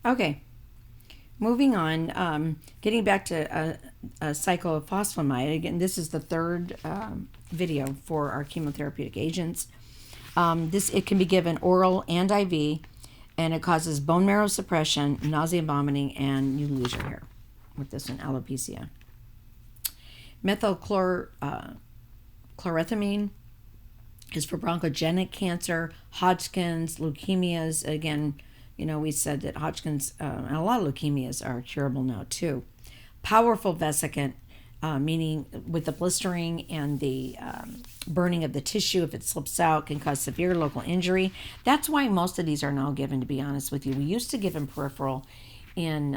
Okay, moving on. Getting back to cyclophosphamide. Again, this is the third video for our chemotherapeutic agents. It can be given oral and IV, and it causes bone marrow suppression, nausea, vomiting, and you lose your hair with this one, alopecia. Methylchlorothiamine is for bronchogenic cancer, Hodgkin's, leukemias. Again, we said that Hodgkin's and a lot of leukemias are curable now too. Powerful vesicant, meaning with the blistering and the burning of the tissue, if it slips out, can cause severe local injury. That's why most of these are now given, to be honest with you. We used to give them peripheral in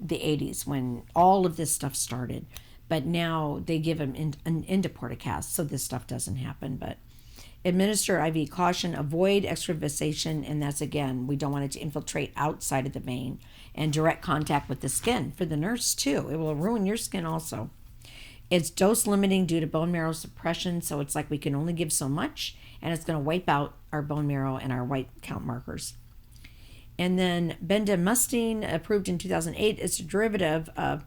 the 80s when all of this stuff started, but now they give them into portacast, so this stuff doesn't happen. But administer IV caution, avoid extravasation, and that's, again, we don't want it to infiltrate outside of the vein, and direct contact with the skin for the nurse too. It will ruin your skin also. It's dose limiting due to bone marrow suppression, so it's like we can only give so much, and it's going to wipe out our bone marrow and our white count markers. And then bendamustine, approved in 2008, is a derivative of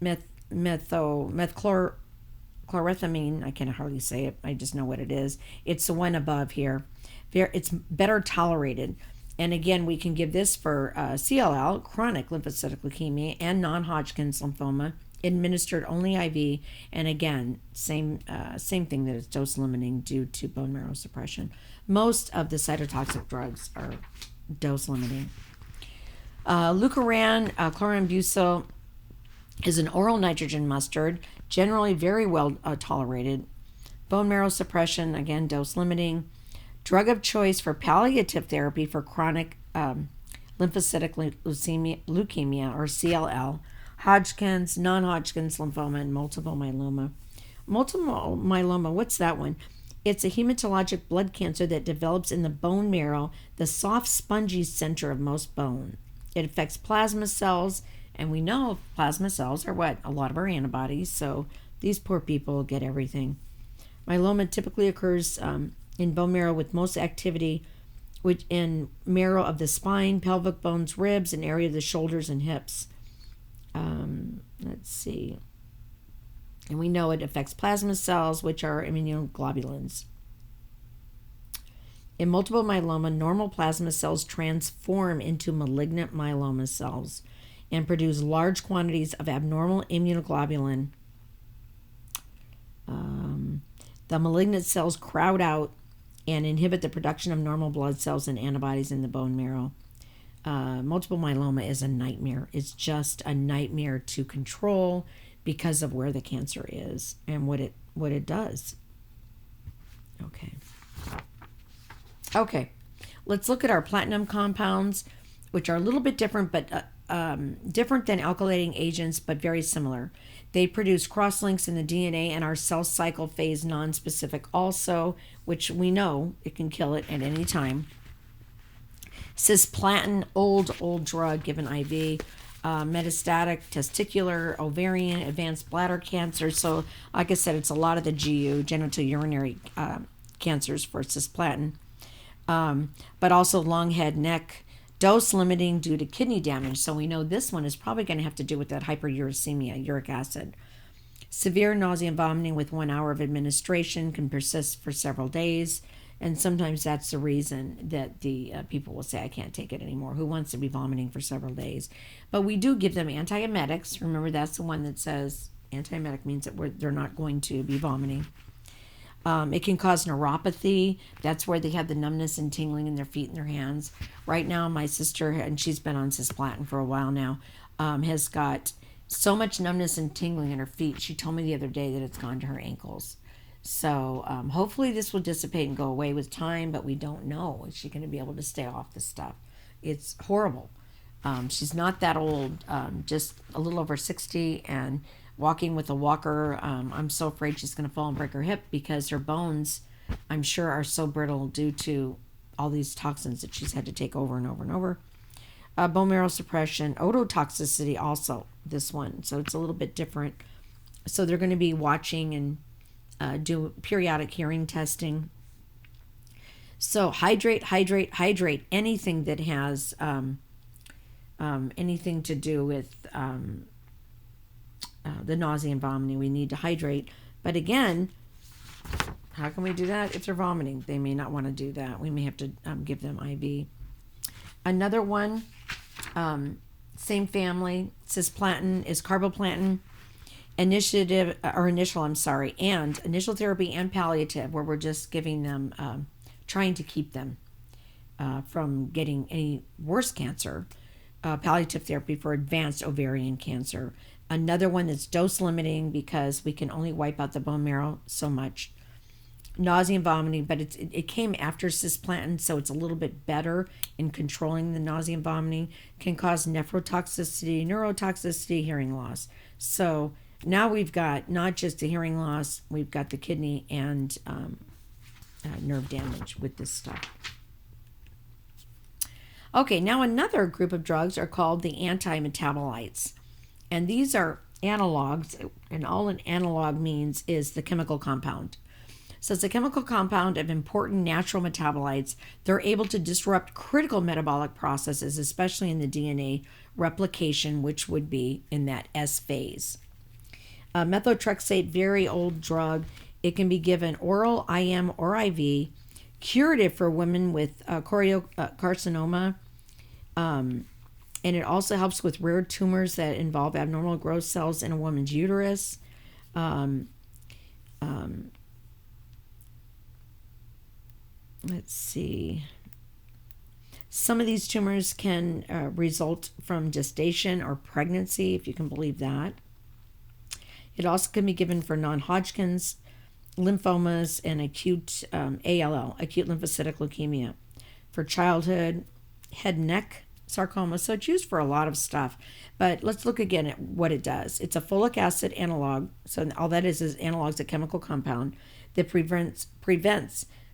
methylchlorothiamine. I can hardly say it. I just know what it is. It's the one above here. It's better tolerated. And again, we can give this for CLL, chronic lymphocytic leukemia, and non-Hodgkin's lymphoma, administered only IV. And again, same thing, that it's dose limiting due to bone marrow suppression. Most of the cytotoxic drugs are dose limiting. Leukeran, chlorambucil, is an oral nitrogen mustard, generally very well tolerated. Bone marrow suppression, again, dose limiting. Drug of choice for palliative therapy for chronic lymphocytic leukemia, or CLL, Hodgkin's, non-Hodgkin's lymphoma, and multiple myeloma. Multiple myeloma, what's that one? It's a hematologic blood cancer that develops in the bone marrow, the soft, spongy center of most bone. It affects plasma cells, and we know plasma cells are what? A lot of our antibodies, so these poor people get everything. Myeloma typically occurs in bone marrow with most activity which in marrow of the spine, pelvic bones, ribs, and area of the shoulders and hips. Let's see. And we know it affects plasma cells, which are immunoglobulins. In multiple myeloma, normal plasma cells transform into malignant myeloma cells and produce large quantities of abnormal immunoglobulin. The malignant cells crowd out and inhibit the production of normal blood cells and antibodies in the bone marrow. Multiple myeloma is a nightmare. It's just a nightmare to control because of where the cancer is and what it does. Okay. Let's look at our platinum compounds, which are a little bit different, but different than alkylating agents, but very similar. They produce cross-links in the DNA and are cell cycle phase non-specific also, which we know it can kill it at any time. Cisplatin, old drug given IV. Metastatic, testicular, ovarian, advanced bladder cancer. So, like I said, it's a lot of the GU, genital urinary cancers for cisplatin. But also lung, head, neck. Dose limiting due to kidney damage. So we know this one is probably going to have to do with that hyperuricemia, uric acid. Severe nausea and vomiting with 1 hour of administration can persist for several days. And sometimes that's the reason that the people will say, I can't take it anymore. Who wants to be vomiting for several days? But we do give them antiemetics. Remember, that's the one that says antiemetic means that they're not going to be vomiting. It can cause neuropathy. That's where they have the numbness and tingling in their feet and their hands. Right now, my sister, and she's been on cisplatin for a while now, has got so much numbness and tingling in her feet. She told me the other day that it's gone to her ankles. So hopefully this will dissipate and go away with time, but we don't know. Is she going to be able to stay off this stuff? It's horrible. She's not that old, just a little over 60, and walking with a walker. I'm so afraid she's going to fall and break her hip because her bones, I'm sure, are so brittle due to all these toxins that she's had to take over and over and over. Bone marrow suppression, ototoxicity also, this one. So it's a little bit different. So they're going to be watching and do periodic hearing testing. So hydrate. Anything that has anything to do with the nausea and vomiting. We need to hydrate. But again, how can we do that? If they're vomiting, they may not want to do that. We may have to give them IV. Another one, same family, cisplatin is carboplatin. And initial therapy and palliative, where we're just giving them, trying to keep them from getting any worse cancer. Palliative therapy for advanced ovarian cancer. Another one that's dose limiting because we can only wipe out the bone marrow so much. Nausea and vomiting, but it came after cisplatin, so it's a little bit better in controlling the nausea and vomiting. Can cause nephrotoxicity, neurotoxicity, hearing loss. So now we've got not just the hearing loss, we've got the kidney and nerve damage with this stuff. Okay, now another group of drugs are called the anti-metabolites. And these are analogs, and all an analog means is the chemical compound. So it's a chemical compound of important natural metabolites. They're able to disrupt critical metabolic processes, especially in the DNA replication, which would be in that S phase. Methotrexate, very old drug. It can be given oral, IM, or IV. Curative for women with choriocarcinoma. And it also helps with rare tumors that involve abnormal growth cells in a woman's uterus. Let's see. Some of these tumors can result from gestation or pregnancy, if you can believe that. It also can be given for non-Hodgkin's lymphomas and acute ALL, acute lymphocytic leukemia, for childhood, head and neck sarcoma. So it's used for a lot of stuff. But let's look again at what it does. It's a folic acid analog. So all that is analog's a chemical compound that prevents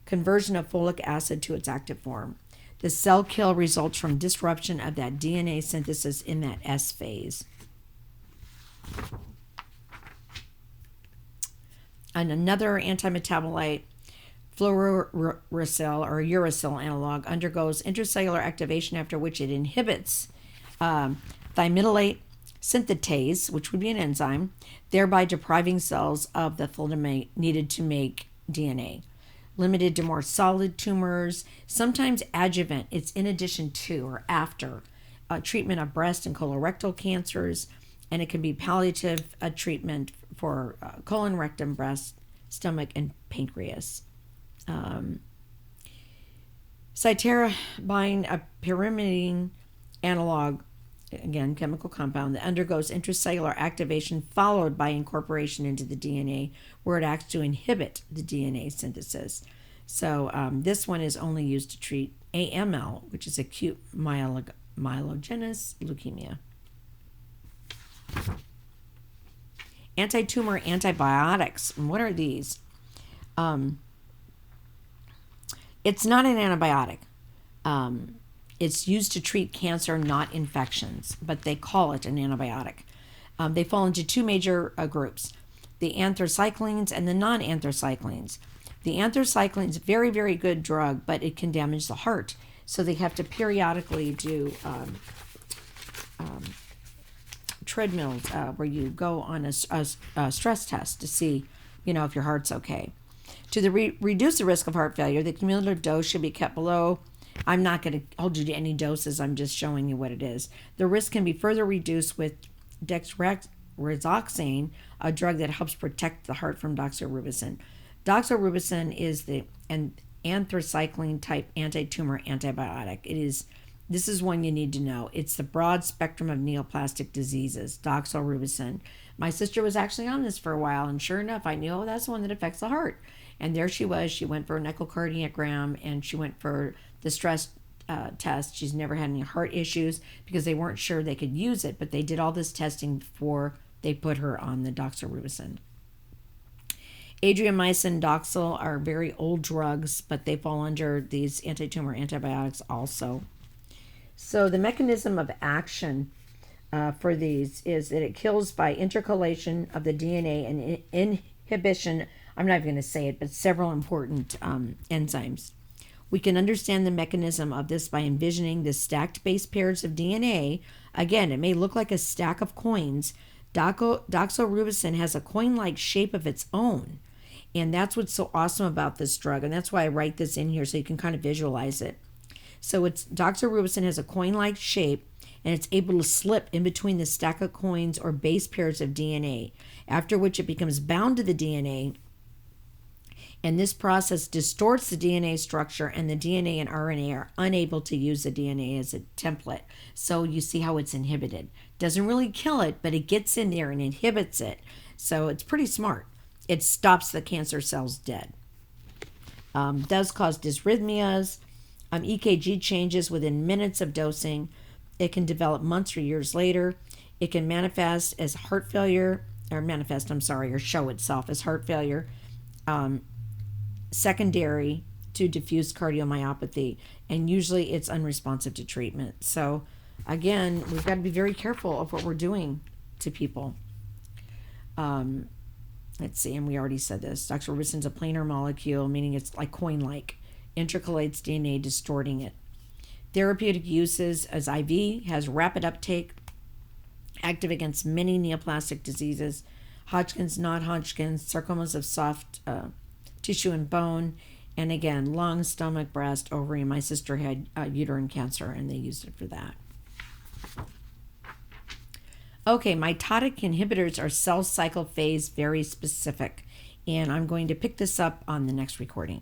conversion of folic acid to its active form. The cell kill results from disruption of that DNA synthesis in that S phase. And another antimetabolite, fluorouracil or uracil analog, undergoes intracellular activation, after which it inhibits thymidylate synthetase, which would be an enzyme, thereby depriving cells of the thalidomide needed to make DNA. Limited to more solid tumors, sometimes adjuvant. It's in addition to or after treatment of breast and colorectal cancers, and it can be palliative treatment for colon, rectum, breast, stomach, and pancreas. Cytarabine, a pyrimidine analog, again, chemical compound that undergoes intracellular activation followed by incorporation into the DNA, where it acts to inhibit the DNA synthesis. So this one is only used to treat AML, which is acute myelogenous leukemia. Anti-tumor antibiotics. What are these? It's not an antibiotic. It's used to treat cancer, not infections, but they call it an antibiotic. They fall into two major groups, the anthracyclines and the non-anthracyclines. The anthracyclines, very, very good drug, but it can damage the heart. So they have to periodically do treadmills where you go on a stress test to see, if your heart's okay. To reduce the risk of heart failure, the cumulative dose should be kept below. I'm not going to hold you to any doses. I'm just showing you what it is. The risk can be further reduced with dexrazoxane, a drug that helps protect the heart from doxorubicin. Doxorubicin is an anthracycline type anti-tumor antibiotic. This is one you need to know. It's the broad spectrum of neoplastic diseases, doxorubicin. My sister was actually on this for a while, and sure enough, I knew, that's the one that affects the heart. And there she was. She went for an echocardiogram, and she went for the stress test. She's never had any heart issues because they weren't sure they could use it, but they did all this testing before they put her on the doxorubicin. Adriamycin and Doxil are very old drugs, but they fall under these anti-tumor antibiotics also. So the mechanism of action for these is that it kills by intercalation of the DNA and inhibition, I'm not even going to say it, but several important enzymes. We can understand the mechanism of this by envisioning the stacked base pairs of DNA. Again, it may look like a stack of coins. Doxorubicin has a coin-like shape of its own. And that's what's so awesome about this drug. And that's why I write this in here so you can kind of visualize it. So doxorubicin has a coin-like shape, and it's able to slip in between the stack of coins or base pairs of DNA, after which it becomes bound to the DNA. And this process distorts the DNA structure, and the DNA and RNA are unable to use the DNA as a template. So you see how it's inhibited. Doesn't really kill it, but it gets in there and inhibits it. So it's pretty smart. It stops the cancer cells dead. Does cause dysrhythmias, EKG changes within minutes of dosing. It can develop months or years later. It can manifest as heart failure, or show itself as heart failure, secondary to diffuse cardiomyopathy, and usually it's unresponsive to treatment. So again, we've got to be very careful of what we're doing to people. Let's see, and we already said this. Doxorubicin is a planar molecule, meaning it's like coin-like, intercalates DNA, distorting it. Therapeutic uses as IV, has rapid uptake, active against many neoplastic diseases, Hodgkin's, non-Hodgkin's, sarcomas of soft tissue and bone, and again, lung, stomach, breast, ovary. My sister had uterine cancer, and they used it for that. Okay, mitotic inhibitors are cell cycle phase very specific, and I'm going to pick this up on the next recording.